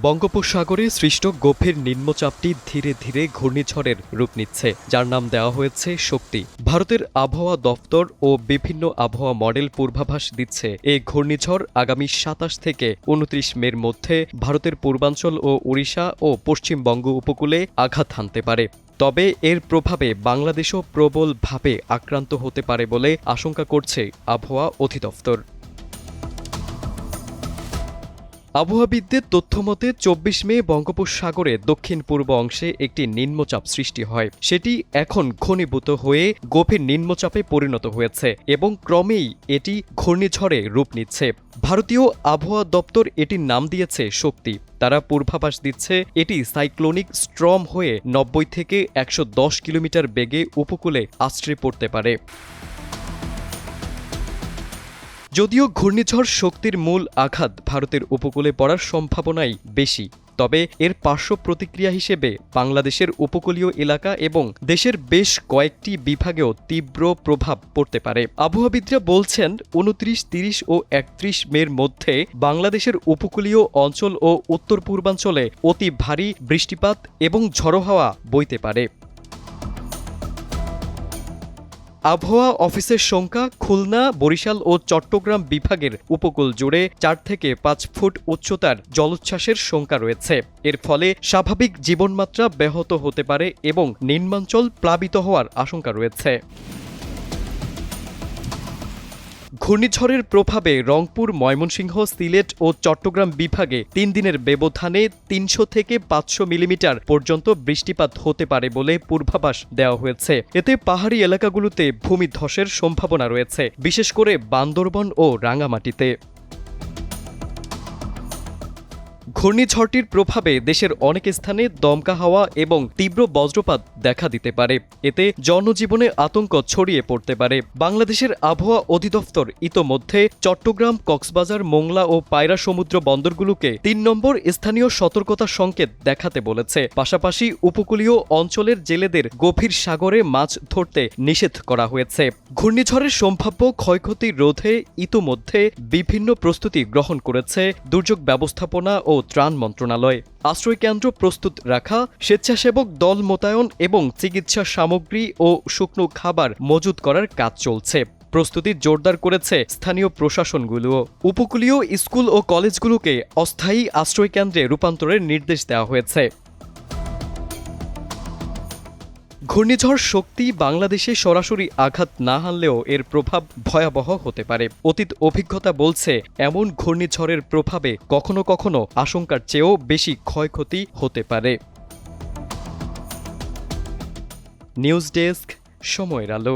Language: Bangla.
বঙ্গোপসাগরে সৃষ্ট গভীর নিম্নচাপটি ধীরে ধীরে ঘূর্ণিঝড়ের রূপ নিচ্ছে, যার নাম দেওয়া হয়েছে শক্তি। ভারতের আবহাওয়া দফতর ও বিভিন্ন আবহাওয়া মডেল পূর্বাভাস দিচ্ছে এই ঘূর্ণিঝড় আগামী ২৭ থেকে ২৯ মের মধ্যে ভারতের পূর্বাঞ্চল ও ওড়িশা ও পশ্চিমবঙ্গ উপকূলে আঘাত হানতে পারে। তবে এর প্রভাবে বাংলাদেশও প্রবলভাবে আক্রান্ত হতে পারে বলে আশঙ্কা করছে আবহাওয়া অধিদফতর। আবহাওয়াবিদদের তথ্যমতে ২৪ মে বঙ্গোপসাগরে দক্ষিণ পূর্ব অংশে একটি নিম্নচাপ সৃষ্টি হয়। সেটি এখন ঘনীভূত হয়ে গভীর নিম্নচাপে পরিণত হয়েছে এবং ক্রমেই এটি ঘূর্ণিঝড়ে রূপ নিচ্ছে। ভারতীয় আবহাওয়া দপ্তর এটির নাম দিয়েছে শক্তি। তারা পূর্বাভাস দিচ্ছে এটি সাইক্লোনিক স্ট্রম হয়ে ৯০ থেকে ১১০ কিলোমিটার বেগে উপকূলে আছড়ে পড়তে পারে। যদিও ঘূর্ণিঝড় শক্তির মূল আঘাত ভারতের উপকূলে পড়ার সম্ভাবনাই বেশি, তবে এর পার্শ্ব প্রতিক্রিয়া হিসেবে বাংলাদেশের উপকূলীয় এলাকা এবং দেশের বেশ কয়েকটি বিভাগেও তীব্র প্রভাব পড়তে পারে। আবহাওয়াবিদরা বলছেন ২৯, ৩০ ও ৩১ মের মধ্যে বাংলাদেশের উপকূলীয় অঞ্চল ও উত্তর পূর্বাঞ্চলে অতি ভারী বৃষ্টিপাত এবং ঝড়ো হাওয়া বইতে পারে। আবহাওয়া অফিসের সংখ্যা খুলনা, বরিশাল ও চট্টগ্রাম বিভাগের উপকূল জুড়ে ৪ থেকে ৫ ফুট উচ্চতার জলোচ্ছ্বাসের শঙ্কা রয়েছে। এর ফলে স্বাভাবিক জীবনমাত্রা ব্যাহত হতে পারে এবং নিম্নাঞ্চল প্লাবিত হওয়ার আশঙ্কা রয়েছে। ঘূর্ণিঝড়ের প্রভাবে রংপুর, ময়মনসিংহ, সিলেট ও চট্টগ্রাম বিভাগে ৩ দিনের ব্যবধানে ৩০০ থেকে ৫০০ মিলিমিটার পর্যন্ত বৃষ্টিপাত হতে পারে বলে পূর্বাভাস দেওয়া হয়েছে। এতে পাহাড়ি এলাকাগুলোতে ভূমিধসের সম্ভাবনা রয়েছে, বিশেষ করে বান্দরবন ও রাঙামাটিতে। ঘূর্ণিঝড়টির প্রভাবে দেশের অনেক স্থানে দমকা হাওয়া এবং তীব্র বজ্রপাত দেখা দিতে পারে। এতে জনজীবনে আতঙ্ক ছড়িয়ে পড়তে পারে। বাংলাদেশের আবহাওয়া অধিদফতর ইতোমধ্যে চট্টগ্রাম, কক্সবাজার, মোংলা ও পায়রা সমুদ্র বন্দরগুলোকে ৩ নম্বর স্থানীয় সতর্কতা সংকেত দেখাতে বলেছে। পাশাপাশি উপকূলীয় অঞ্চলের জেলেদের গভীর সাগরে মাছ ধরতে নিষেধ করা হয়েছে। ঘূর্ণিঝড়ের সম্ভাব্য ক্ষয়ক্ষতি রোধে ইতোমধ্যে বিভিন্ন প্রস্তুতি গ্রহণ করেছে দুর্যোগ ব্যবস্থাপনা ও ত্রাণ মন্ত্রণালয়। আশ্রয়কেন্দ্র প্রস্তুত রাখা, স্বেচ্ছাসেবক দল মোতায়েন এবং চিকিৎসা সামগ্রী ও শুকনো খাবার মজুত করার কাজ চলছে। প্রস্তুতি জোরদার করেছে স্থানীয় প্রশাসনগুলোও। উপকূলীয় স্কুল ও কলেজগুলোকে অস্থায়ী আশ্রয়কেন্দ্রে রূপান্তরের নির্দেশ দেওয়া হয়েছে। ঘূর্ণিঝড় শক্তি বাংলাদেশে সরাসরি আঘাত না হানলেও এর প্রভাব ভয়াবহ হতে পারে। অতীত অভিজ্ঞতা বলছে এমন ঘূর্ণিঝড়ের প্রভাবে কখনো কখনো আশঙ্কার চেয়েও বেশি ক্ষয়ক্ষতি হতে পারে। নিউজ ডেস্ক, সময়ের আলো।